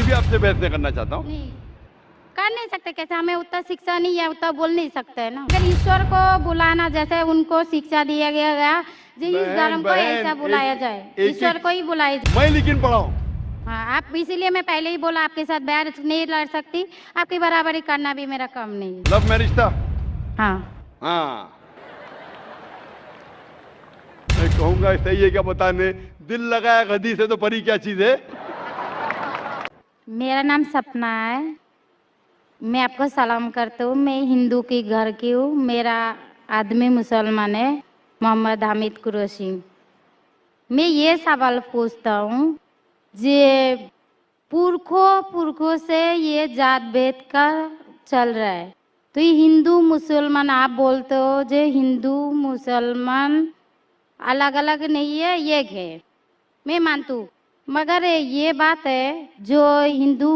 भी आपसे बहस नहीं करना चाहता हूँ। नहीं कर नहीं सकते, कैसे हमें उतना शिक्षा नहीं है, उतना बोल नहीं सकते है ना। अगर ईश्वर को बुलाना जैसे उनको शिक्षा दिया गया जी, इस धर्म को ऐसा बुलाया जाए, ईश्वर को ही बुलाया जाए। मैं लेकिन पढ़ा हूँ। हाँ, आप इसीलिए मैं पहले ही बोला आपके साथ बहस नहीं लड़ सकती, आपकी बराबरी करना भी मेरा काम नहीं है। लव मैरिज था? हाँ हाँ, मैं कहूंगा सही है क्या बताने, दिल लगाया गधी से तो परी क्या चीज है। मेरा नाम सपना है, मैं आपको सलाम करता हूँ। मैं हिंदू की घर की हूँ, मेरा आदमी मुसलमान है, मोहम्मद हामिद कुरैशी। मैं ये सवाल पूछता हूँ, जे पुरखों से ये जात भेद का चल रहा है, तो ये हिंदू मुसलमान आप बोलते हो, जो हिंदू मुसलमान अलग अलग नहीं है, एक है, मैं मानती हूँ। मगर ये बात है, जो हिंदू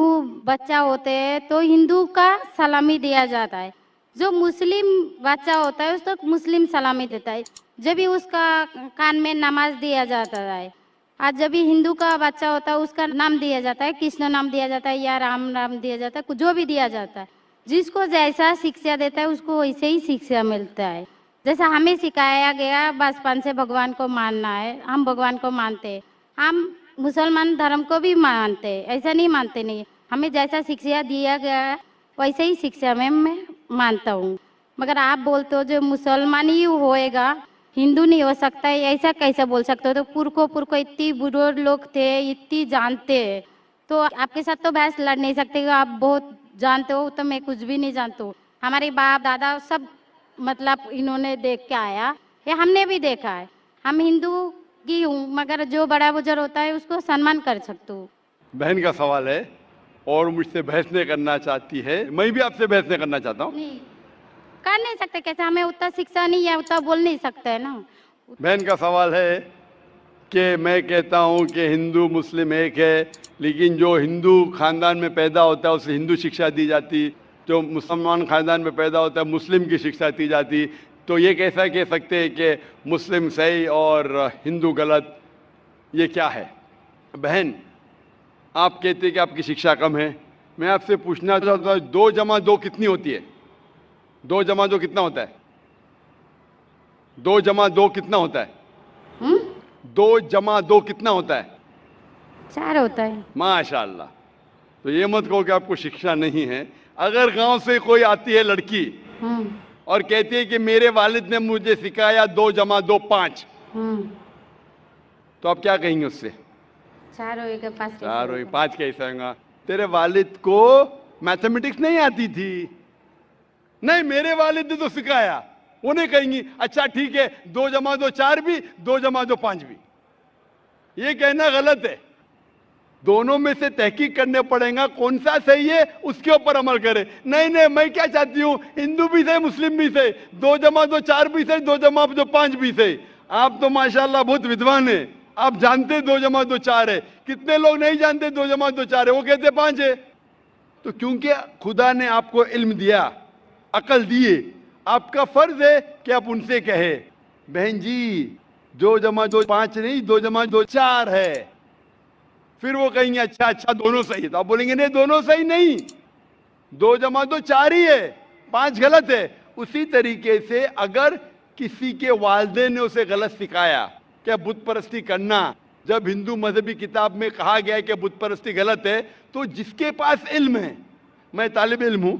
बच्चा होते हैं तो हिंदू का सलामी दिया जाता है, जो मुस्लिम बच्चा होता है उसको मुस्लिम सलामी देता है, जब भी उसका कान में नमाज दिया जाता है। आज जब भी हिंदू का बच्चा होता है उसका नाम दिया जाता है, कृष्ण नाम दिया जाता है या राम नाम दिया जाता है, जो भी दिया जाता है, जिसको जैसा शिक्षा देता है उसको वैसे ही शिक्षा मिलता है। जैसा हमें सिखाया गया बचपन से भगवान को मानना है, हम भगवान को मानते हैं, हम मुसलमान धर्म को भी मानते हैं, ऐसा नहीं मानते नहीं, हमें जैसा शिक्षा दिया गया है वैसे ही शिक्षा में मैं मानता हूँ। मगर आप बोलते हो जो मुसलमान ही होएगा, हिंदू नहीं हो सकता है, ऐसा कैसे बोल सकते हो? तो पुरखों इतनी बुजुर्ग लोग थे, इतनी जानते हैं, तो आपके साथ तो बहस लड़ नहीं सकते, आप बहुत जानते हो, तो मैं कुछ भी नहीं जानती हूँ। हमारे बाप दादा सब मतलब इन्होंने देख के आया, ये हमने भी देखा है, हम हिंदू की हूँ, मगर जो बड़ा बुजुर्ग होता है उसको सम्मान कर सकती हूँ। बहन का सवाल है और मुझसे बहस नहीं करना चाहती है, मैं भी आपसे बहस नहीं करना चाहता हूँ। नहीं कर नहीं सकते, कैसे हमें उतना शिक्षा नहीं है, उतना बोल नहीं सकते है ना। बहन का सवाल है कि मैं कहता हूँ कि हिंदू मुस्लिम एक है, लेकिन जो हिंदू खानदान में पैदा होता है उसे हिंदू शिक्षा दी जाती, जो मुसलमान खानदान में पैदा होता है मुस्लिम की शिक्षा दी जाती, तो ये कैसा कह सकते हैं कि मुस्लिम सही और हिंदू गलत, ये क्या है? बहन, आप कहते हैं कि आपकी शिक्षा कम है, मैं आपसे पूछना चाहता हूँ 2 जमा 2 कितनी होती है? 2 जमा 2 कितना होता है? 2 जमा 2 कितना होता है? 2 जमा 2 कितना होता है? 4 होता है। माशाल्लाह। तो ये मत कहो कि आपको शिक्षा नहीं है। अगर गांव से कोई आती है लड़की और कहती है कि मेरे वालिद ने मुझे सिखाया 2 जमा 2 5, तो आप क्या कहेंगे उससे? 4 होएगा 5 4 होगा 5 कैसे होगा? तेरे वालिद को मैथमेटिक्स नहीं आती थी? नहीं, मेरे वालिद ने तो सिखाया। उन्हें कहेंगी अच्छा ठीक है, 2 जमा 2 4 भी, 2 जमा 2 5 भी। ये कहना गलत है। दोनों में से तहकीक करने पड़ेगा कौन सा सही है, उसके ऊपर अमल करें। नहीं नहीं, मैं क्या चाहती हूँ, हिंदू भी सही मुस्लिम भी सही, 2 जमा 2 4 भी सही, 2 जमा 2 5 भी सही। आप तो माशाल्लाह बहुत विद्वान है, आप जानते 2 जमा 2 4 है। कितने लोग नहीं जानते 2 जमा 2 4 है, वो कहते 5 है। तो क्योंकि खुदा ने आपको इल्म दिया, अकल दिए, आपका फर्ज है कि आप उनसे कहे बहन जी 2 जमा 2 5 नहीं, 2 जमा 2 4 है। फिर वो कहेंगे अच्छा अच्छा दोनों सही है, तो आप बोलेंगे नहीं दोनों सही नहीं, 2 जमा 2 4 ही है, 5 गलत है। उसी तरीके से अगर किसी के वालिदैन ने उसे गलत सिखाया क्या बुत परस्ती करना, जब हिंदू मजहबी किताब में कहा गया है कि बुत परस्ती गलत है, तो जिसके पास इल्म है, मैं तालिब इल्म हूं,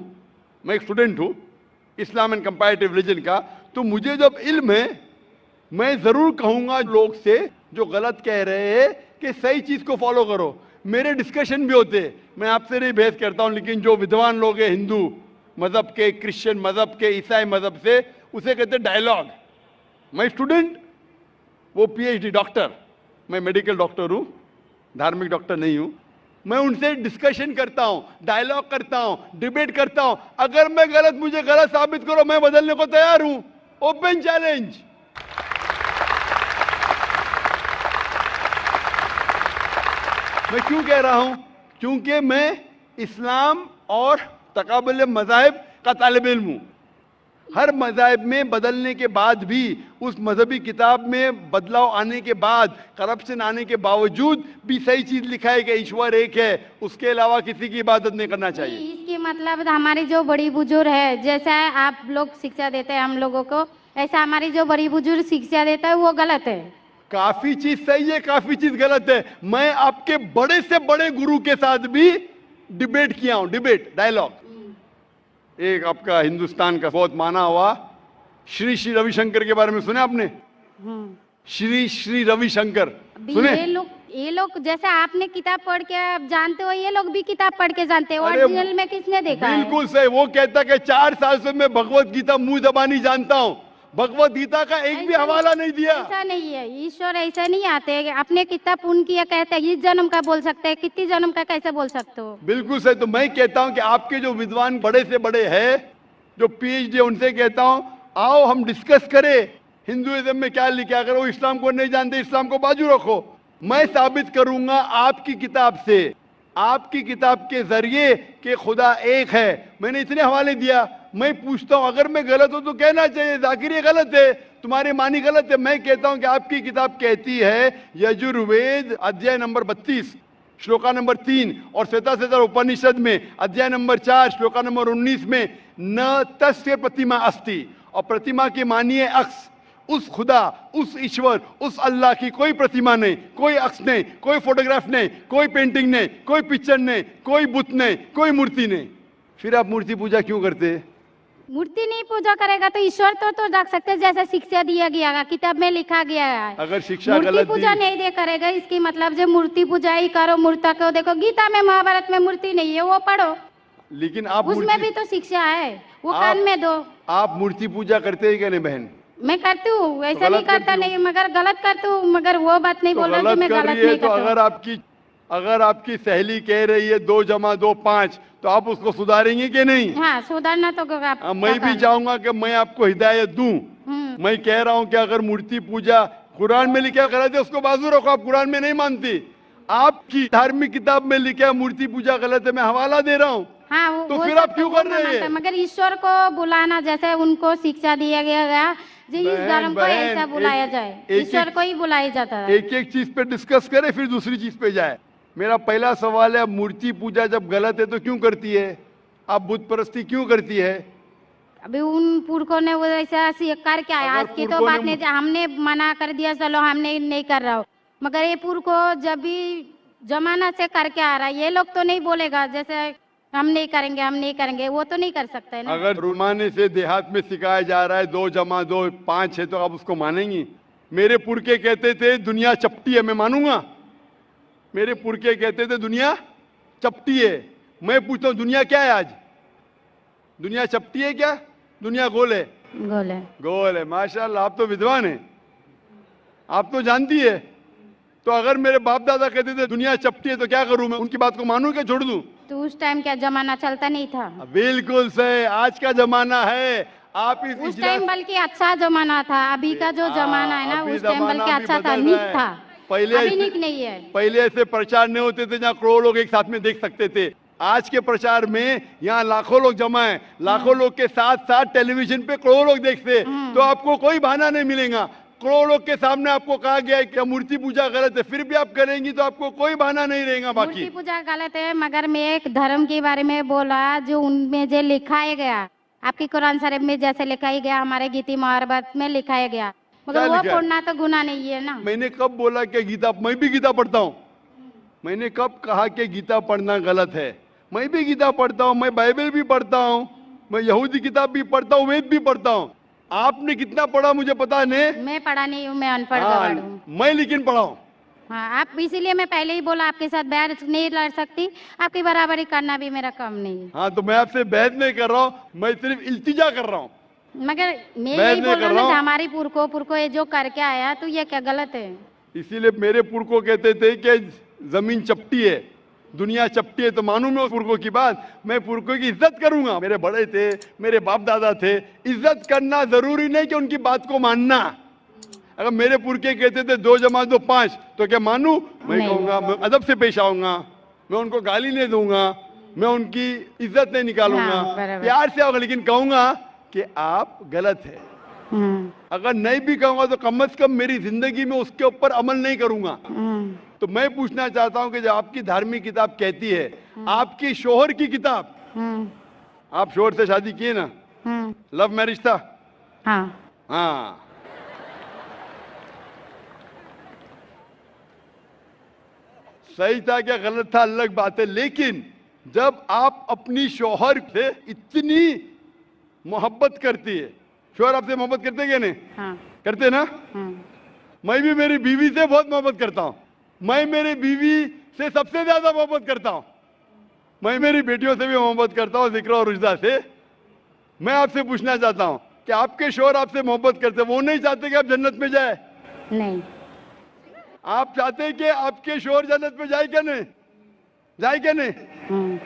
मैं एक स्टूडेंट हूं इस्लाम एंड कंपैरेटिव रिलीजन का, तो मुझे जब इल्म है मैं जरूर कहूंगा लोग से जो गलत कह रहे हैं कि सही चीज को फॉलो करो। मेरे डिस्कशन भी होते हैं, मैं आपसे नहीं बहस करता हूं, लेकिन जो विद्वान लोग हैं हिंदू मजहब के, क्रिश्चियन मजहब के, ईसाई मजहब से, उसे कहते हैं डायलॉग। मैं स्टूडेंट, वो पीएचडी डॉक्टर, मैं मेडिकल डॉक्टर हूं, धार्मिक डॉक्टर नहीं हूं। मैं उनसे डिस्कशन करता हूं, डायलॉग करता हूं, डिबेट करता हूं। अगर मैं गलत, मुझे गलत साबित करो, मैं बदलने को तैयार हूं। Open challenge. मैं क्यों कह रहा हूं? क्योंकि मैं इस्लाम और तकाबुल मज़ाहिब का तालिब इल्म हूं। हर मज़हब में बदलने के बाद भी, उस मजहबी किताब में बदलाव आने के बाद, करप्शन आने के बावजूद भी सही चीज लिखा है कि ईश्वर एक है, उसके अलावा किसी की इबादत नहीं करना चाहिए। इसके मतलब हमारी जो बड़ी बुजुर्ग है, जैसा आप लोग शिक्षा देते हैं हम लोगों को, ऐसा हमारी जो बड़ी बुजुर्ग शिक्षा देता है वो गलत है। काफी चीज सही है, काफी चीज गलत है। मैं आपके बड़े से बड़े गुरु के साथ भी डिबेट किया हूं, डिबेट, डायलॉग। एक आपका हिंदुस्तान का बहुत माना हुआ श्री श्री रविशंकर के बारे में सुने आपने? श्री श्री रविशंकर सुने? ये लोग जैसे आपने किताब पढ़ के आप जानते हो, ये लोग भी किताब पढ़ के जानते हो। अरे ओरिजिनल में किसने देखा है? बिल्कुल सही। वो कहता है कि 4 साल से मैं भगवत गीता मुंह जबानी जानता हूं, भगवत गीता का एक भी हवाला नहीं दिया। ऐसा नहीं है, ईश्वर ऐसा नहीं आते। अपने कितना पुण्य किया कहते हैं, इस जन्म का बोल सकते हैं, कितनी जन्म का कैसे बोल सकते हो? बिल्कुल सही। तो मैं कहता हूं कि आपके जो विद्वान बड़े से बड़े हैं, जो पीएचडी, उनसे कहता हूं आओ हम डिस्कस करें हिंदुइज्म में क्या लिखा। अगर वो इस्लाम को नहीं जानते, इस्लाम को बाजू रखो। मैं साबित करूंगा आपकी किताब से, आपकी किताब के जरिए कि खुदा एक है। मैंने इतने हवाले दिया। मैं पूछता हूं अगर मैं गलत हूं तो कहना चाहिए जाकिर ये गलत है, तुम्हारी मानी गलत है। मैं कहता हूं कि आपकी किताब कहती है यजुर्वेद अध्याय नंबर 32 श्लोका नंबर 3 और श्वेताश्वेतर उपनिषद में अध्याय नंबर 4 श्लोका नंबर 19 में न तस्य प्रतिमा अस्ति, और प्रतिमा की मानिए अक्स। उस खुदा, उस ईश्वर, उस अल्लाह की कोई प्रतिमा नहीं, कोई अक्स नहीं, कोई फोटोग्राफ नहीं, कोई पेंटिंग नहीं, कोई पिक्चर नहीं, कोई बुत नहीं, कोई मूर्ति नहीं। फिर आप मूर्ति पूजा क्यों करते? मूर्ति नहीं पूजा करेगा तो ईश्वर तो रख सकते, जैसे शिक्षा दिया गया है, किताब में लिखा गया है। अगर शिक्षा मूर्ति गलत पूजा दी, नहीं दे करेगा, इसकी मतलब जो मूर्ति पूजा ही करो, मूर्ता को देखो, गीता में महाभारत में मूर्ति नहीं है, वो पढ़ो, लेकिन आप उसमें भी तो शिक्षा है, वो कान में दो। आप मूर्ति पूजा करते हैं क्या नहीं बहन? मैं करती हूँ, ऐसा नहीं करता नहीं, मगर गलत करती हूँ। मगर वो बात नहीं बोल रहा कि मैं गलत नहीं तो करती। अगर आपकी सहेली कह रही है 2 + 2 5, तो आप उसको सुधारेंगे कि नहीं? हाँ, सुधारना तो आप मैं भी चाहूंगा कि मैं आपको हिदायत दूं। मैं कह रहा हूं कि अगर मूर्ति पूजा कुरान में लिखा गलत है, उसको बाजू रखो। आप कुरान में नहीं मानती, आपकी धार्मिक किताब में लिखा मूर्ति पूजा गलत है, मैं हवाला दे रहा हूँ। हाँ, तो फिर आप क्यों कर रहे हैं? मगर ईश्वर को बुलाना, जैसे उनको शिक्षा दिया गया जी, इस धर्म को ऐसा बुलाया जाए, ईश्वर को ही बुलाया जाता है। एक एक चीज पे डिस्कस करे फिर दूसरी चीज पे जाए। मेरा पहला सवाल है, मूर्ति पूजा जब गलत है तो क्यों करती है? आप बुत परस्ती क्यों करती है? अभी उन पुरखों ने वो ऐसा कर क्या है, आज की तो बात नहीं, हमने मना कर दिया चलो हमने नहीं कर रहा हूँ, मगर ये पुरखों जब भी जमाना से करके आ रहा है, ये लोग तो नहीं बोलेगा जैसे हम नहीं करेंगे, हम नहीं करेंगे, वो तो नहीं कर सकते ना। अगर रुमाने से देहात में सिखाया जा रहा है 2 + 2 5 है, तो आप उसको मानेंगी? मेरे पुरखे कहते थे दुनिया चपटी है, मैं मानूंगा? मेरे पुरखे कहते थे दुनिया चपटी है। मैं पूछता हूँ दुनिया क्या है आज? दुनिया चपटी है क्या? दुनिया गोल है? गोल है। गोल है। माशाल्लाह, आप तो विद्वान हैं, आप तो जानती है। तो अगर मेरे बाप दादा कहते थे दुनिया चपटी है तो क्या करूं मैं? उनकी बात को मानूं क्या छोड़ दूं? तो उस टाइम क्या जमाना चलता नहीं था? बिल्कुल सही, आज का जमाना है। आप उस टाइम बल्कि अच्छा जमाना था, अभी का जो जमाना है ना, उस टाइम बल्कि अच्छा था, नीक था। पहले अभी नीक नहीं है। पहले ऐसे प्रचार नहीं होते थे जहाँ करोड़ों लोग एक साथ में देख सकते थे। आज के प्रचार में यहाँ लाखों लोग जमा है, लाखों लोग के साथ साथ टेलीविजन पे करोड़ों लोग देखते हैं, तो आपको कोई बहाना नहीं मिलेगा। करोड़ों लोग के सामने आपको कहा गया है कि मूर्ति पूजा गलत है, फिर भी आप करेंगी तो आपको कोई बहाना नहीं रहेगा। बाकी मूर्ति पूजा गलत है, मगर मैं एक धर्म के बारे में बोला जो उनमें जो लिखाया गया, आपकी कुरान शरीफ में जैसे लिखाया गया, हमारे गीता महाभारत में लिखाया गया, मगर वो पढ़ना तो गुनाह नहीं है ना। मैंने कब बोला कि गीता? मैं भी गीता पढ़ता हूँ। मैंने कब कहा कि गीता पढ़ना गलत है? मैं भी गीता पढ़ता हूँ, मैं बाइबल भी पढ़ता हूँ, मैं यहूदी किताब भी पढ़ता हूँ, वेद भी पढ़ता हूँ। आपने कितना पढ़ा मुझे पता नहीं, मैं पढ़ा नहीं हूँ, मैं अनपढ़ गवार हूँ। मैं लेकिन पढ़ा हूँ। हाँ, आप इसीलिए मैं पहले ही बोला आपके साथ बहस नहीं लड़ सकती, आपकी बराबरी करना भी मेरा काम नहीं है। हाँ, तो मैं आपसे बहस नहीं कर रहा हूँ, मैं सिर्फ इल्तिजा कर रहा हूँ। मगर मैं यही बोल रहा हूँ हमारी पुरखों ये जो करके आया, तो ये क्या गलत है? इसीलिए मेरे पुरखों कहते थे कि जमीन चपटी है, दुनिया चपटी है, तो मानूं मैं उस पुरखों की बात? मैं पुरखों की इज्जत करूंगा। मेरे बड़े थे, मेरे बाप दादा थे, इज्जत करना जरूरी नहीं कि उनकी बात को मानना। अगर मेरे पुरखे कहते थे 2 + 2 5, तो क्या मानूं? मैं कहूंगा, मैं अदब से पेश आऊंगा, मैं उनको गाली नहीं दूंगा, मैं उनकी इज्जत नहीं निकालूंगा, प्यार से आऊंगा, लेकिन कहूंगा कि आप गलत है। हम्म, अगर नहीं भी कहूंगा तो कम से कम मेरी जिंदगी में उसके ऊपर अमल नहीं करूंगा। तो मैं पूछना चाहता हूं कि जो आपकी धार्मिक किताब कहती है, आपकी शोहर की किताब, आप शोहर से शादी किए ना, लव मैरिज था? हाँ। हाँ, सही था क्या गलत था अलग बात है, लेकिन जब आप अपनी शोहर से इतनी मोहब्बत करती है, शोहर आपसे मोहब्बत करते क्या नहीं? हाँ। करते ना? मैं भी मेरी बीवी से बहुत मोहब्बत करता हूं। मैं मेरी बीवी से सबसे ज्यादा मोहब्बत करता हूं। मैं मेरी बेटियों से भी मोहब्बत करता हूं, जिक्र और रुजदा से। मैं आपसे पूछना चाहता हूं कि आपके शोहर आपसे मोहब्बत करते, वो नहीं चाहते कि आप जन्नत में जाए? नहीं। आप चाहते हैं कि आपके शोहर जन्नत में जाए क्या नहीं? जाए क्या नहीं?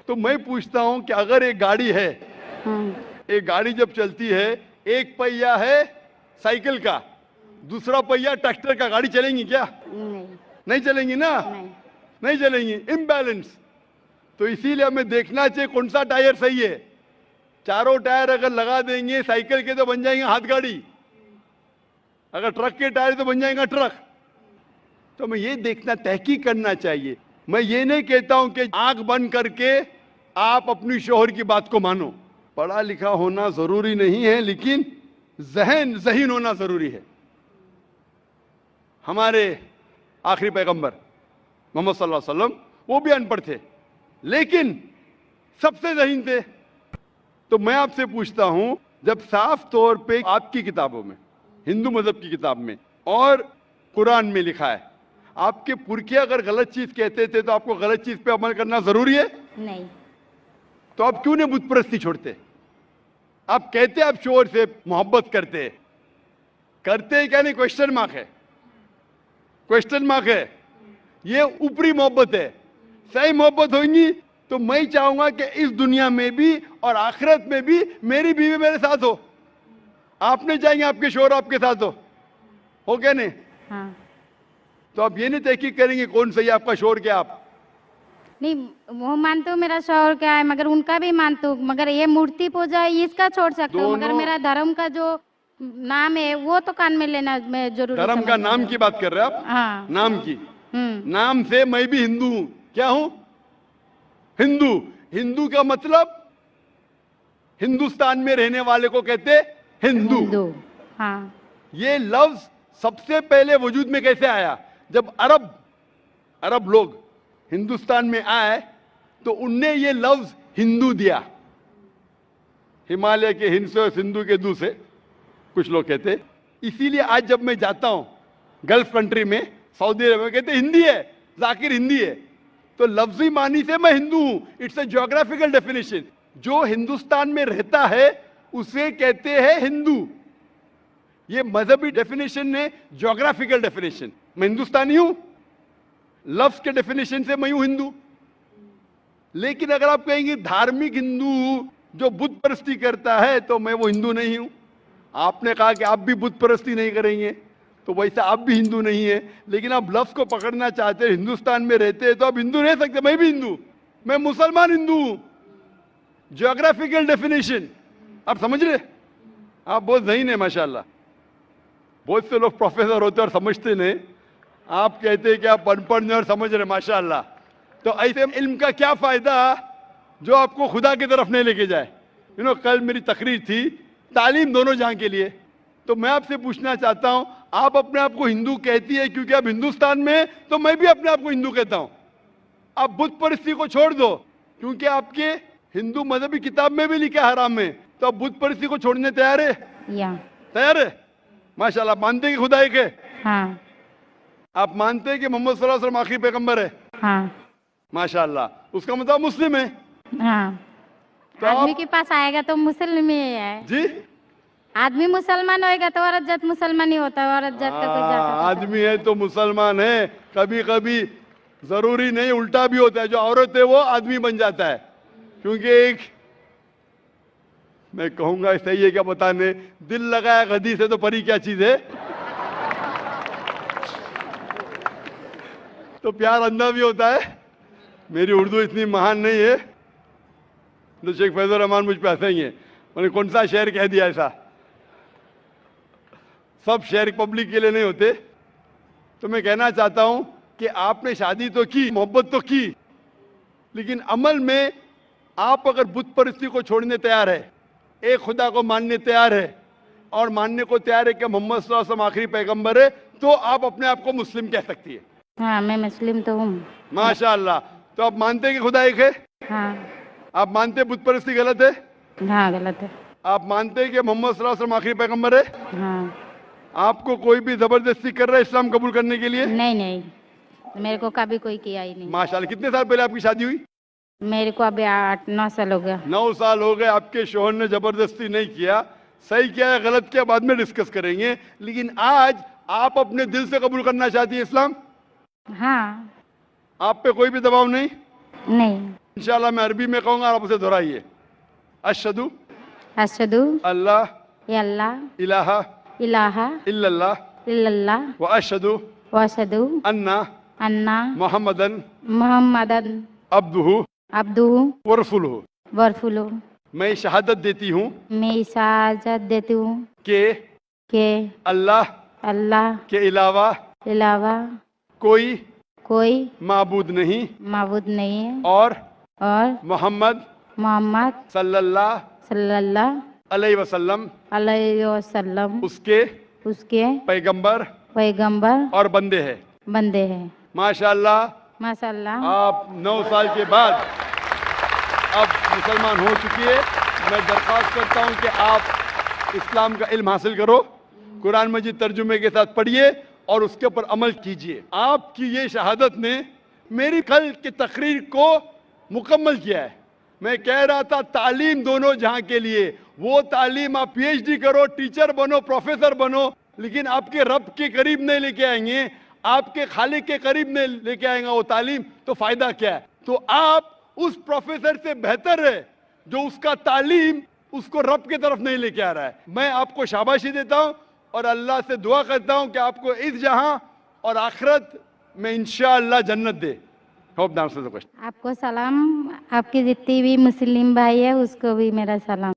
तो मैं पूछता हूं कि अगर एक गाड़ी है, एक गाड़ी जब चलती है, एक पहिया है साइकिल का, दूसरा पहिया ट्रैक्टर का, गाड़ी चलेंगी क्या? नहीं। नहीं चलेंगी ना? नहीं। नहीं चलेंगी, इम्बैलेंस। तो इसीलिए हमें देखना चाहिए कौन सा टायर सही है। चारों टायर अगर लगा देंगे साइकिल के तो बन जाएंगे हाथ गाड़ी, अगर ट्रक के टायर तो बन जाएगा ट्रक। तो हमें ये देखना, तहकीक करना चाहिए। मैं ये नहीं कहता हूं कि आंख बंद करके आप अपनी शोहर की बात को मानो। पढ़ा लिखा होना जरूरी नहीं है, लेकिन ज़हीन होना जरूरी है। हमारे आखिरी पैगंबर मोहम्मद सल्लल्लाहु अलैहि वसल्लम, वो भी अनपढ़ थे लेकिन सबसे ज़हीन थे। तो मैं आपसे पूछता हूं, जब साफ तौर पे आपकी किताबों में, हिंदू मजहब की किताब में और कुरान में लिखा है, आपके पुरखे अगर गलत चीज कहते थे तो आपको गलत चीज पे अमल करना जरूरी है? नहीं। तो आप क्यों नहीं बुत परस्ती छोड़ते? आप कहते आप शोहर से मोहब्बत करते हैं क्या नहीं? क्वेश्चन मार्क है, क्वेश्चन मार्क है। ये ऊपरी मोहब्बत है। सही मोहब्बत होगी तो मैं चाहूंगा कि इस दुनिया में भी और आखिरत में भी मेरी बीवी मेरे साथ हो। आप नहीं चाहेंगे आपके शोहर आपके साथ हो क्या नहीं? हाँ। तो आप ये नहीं तहकीक करेंगे कौन सही है आपका शोहर क्या? आप नहीं, वो मानते हो मेरा शौहर क्या है, मगर उनका भी मानते हो, मगर ये मूर्ति पूजा इसका छोड़ सकते हो, मगर मेरा धर्म का जो नाम है वो तो कान में लेना मैं जरूरी धर्म का नाम की बात कर रहे हैं आप? हाँ। नाम की। नाम से मैं भी हिंदू हूं। क्या हूं? हिंदू। हिंदू का मतलब हिंदुस्तान में रहने वाले को कहते हिंदू। हाँ। ये लफ्ज सबसे पहले वजूद में कैसे आया? जब अरब लोग हिंदुस्तान में आए तो उनने ये लफ्ज हिंदू दिया। हिमालय के हिंद से और सिंधु के दू से कुछ लोग कहते। इसीलिए आज जब मैं जाता हूं गल्फ कंट्री में, सऊदी अरब में, कहते हिंदी है जाकिर, हिंदी है। तो लफ्जी मानी से मैं हिंदू हूं। It's a geographical definition. जो हिंदुस्तान में रहता है उसे कहते हैं हिंदू। ये मजहबी डेफिनेशन ने ज्योग्राफिकल डेफिनेशन। मैं हिंदुस्तानी हूं, लफ्ज के डेफिनेशन से मैं हूं हिंदू। लेकिन अगर आप कहेंगे धार्मिक हिंदू जो बुत परस्ती करता है तो मैं वो हिंदू नहीं हूं। आपने कहा कि आप भी बुत परस्ती नहीं करेंगे तो वैसे आप भी हिंदू नहीं है। लेकिन आप लफ्ज को पकड़ना चाहते हैं, हिंदुस्तान में रहते हैं तो आप हिंदू रह सकते। मैं भी हिंदू, मैं मुसलमान हिंदू हूं। ज्योग्राफिकल डेफिनेशन आप समझ रहे? आप बहुत ज़हीन है माशाल्लाह। बहुत से लोग प्रोफेसर होते और समझते नहीं। आप कहते हैं कि आप अनपढ़ नहीं और समझ रहे, माशाल्लाह। तो ऐसे इल्म का क्या फायदा जो आपको खुदा की तरफ नहीं लेके जाए? कल मेरी तकरीर थी तालीम दोनों जहां के लिए। तो मैं आपसे पूछना चाहता हूं, आप अपने आप को हिंदू कहती है क्योंकि आप हिंदुस्तान में हैं, तो मैं भी अपने आप को हिंदू कहता हूं। आप बुत परस्ती को छोड़ दो क्योंकि आपके हिंदू मजहबी किताब में भी लिखा है हराम में, तो आप बुत परस्ती को छोड़ने तैयार है? तैयार है? माशाल्लाह। मानते हैं कि खुदा एक है? हाँ। आप मानते हैं कि मोहम्मद सल्लल्लाहु अलैहि वसल्लम आखिरी पैगंबर है? हाँ। माशाल्लाह। उसका मतलब मुस्लिम है? हाँ। तो आदमी के पास आएगा तो मुस्लिम ही है जी। आदमी मुसलमान होएगा तो औरत जात मुसलमान ही होता है। औरत जात का कोई जात आदमी है तो मुसलमान है। कभी कभी जरूरी नहीं, उल्टा भी होता है। जो औरत है वो आदमी बन जाता है। क्योंकि एक मैं कहूंगा सही है क्या बताने, दिल लगाया गधी से तो परी क्या चीज है। तो प्यार अंधा भी होता है। मेरी उर्दू इतनी महान नहीं है तो शेख फैजुर रहमान मुझ पे हंसेंगे। मैंने कौन सा शहर कह दिया ऐसा? सब शहर पब्लिक के लिए नहीं होते। तो मैं कहना चाहता हूं कि आपने शादी तो की, मोहब्बत तो की, लेकिन अमल में आप अगर बुत परिस्थिति को छोड़ने तैयार है, एक खुदा को मानने तैयार है और मानने को तैयार है कि मोहम्मद सल्लल्लाहु अलैहि वसल्लम आखिरी पैगंबर है, तो आप अपने आप को मुस्लिम कह सकती है। हाँ, मैं मुस्लिम तो हूँ। माशाअल्लाह। तो आप मानते हैं कि खुदा एक है? हाँ। आप मानते हैं बुत परस्ती गलत है? हाँ, गलत है। आप मानते हैं कि मोहम्मद सल्लल्लाहु अलैहि वसल्लम आखिरी पैगंबर है? हाँ। आपको कोई भी जबरदस्ती कर रहा है इस्लाम कबूल करने के लिए? नहीं नहीं, मेरे को कभी कोई किया ही नहीं। माशाअल्लाह। कितने साल पहले आपकी शादी हुई? मेरे को अभी 8-9 साल हो गया। 9 साल हो गए। आपके शोहर ने जबरदस्ती नहीं किया, सही किया है गलत किया बाद में डिस्कस करेंगे, लेकिन आज आप अपने दिल से कबूल करना चाहती है इस्लाम? हाँ। आप पे कोई भी दबाव नहीं? नहीं। इंशाल्लाह मैं अरबी में कहूंगा, आप उसे दोहराइए। अशहदु अशहदु अल्लाह अल्लाह इलाहा इलाहा इल्लल्लाह इल्लल्लाह व अशहदु व अशहदु अन्ना अन्ना मुहम्मदन मुहम्मदन अब्दुहु अब्दुहु व रसूलुहु। व रसूलुहु। मैं शहादत देती हूँ मैं इजाज़त देती हूँ कि कि अल्लाह अल्लाह के अलावा अलावा कोई कोई माबूद नहीं माबूद नहीं है और और मोहम्मद मोहम्मद सल्लल्लाहु सल्लल्लाहु अलैहि वसल्लम अलैहि वसल्लम उसके उसके पैगंबर पैगंबर और बंदे हैं। बंदे हैं। माशाअल्लाह। माशाअल्लाह। आप 9 साल के बाद अब मुसलमान हो चुकी है। मैं दरख्वास्त करता हूं कि आप इस्लाम का इल्म हासिल करो, कुरान मजीद तर्जुमे के साथ पढ़िए और उसके ऊपर अमल कीजिए। आपकी ये शहादत ने मेरी कल की तकरीर को मुकम्मल किया है। मैं कह रहा था तालीम दोनों जहां के लिए, वो तालीम आप पीएचडी करो, टीचर बनो, प्रोफेसर बनो, लेकिन आपके रब के करीब नहीं लेके आएंगे, आपके खालिक के करीब नहीं लेके आएगा वो तालीम, तो फायदा क्या है? तो आप उस प्रोफेसर से बेहतर है जो उसका तालीम उसको रब की तरफ नहीं लेके आ रहा है। मैं आपको शाबाशी देता हूं और अल्लाह से दुआ करता हूं कि आपको इस जहां और आखिरत में इंशाअल्लाह जन्नत दे। Hope the answer the question. आपको सलाम, आपकी जितनी भी मुस्लिम भाई है उसको भी मेरा सलाम।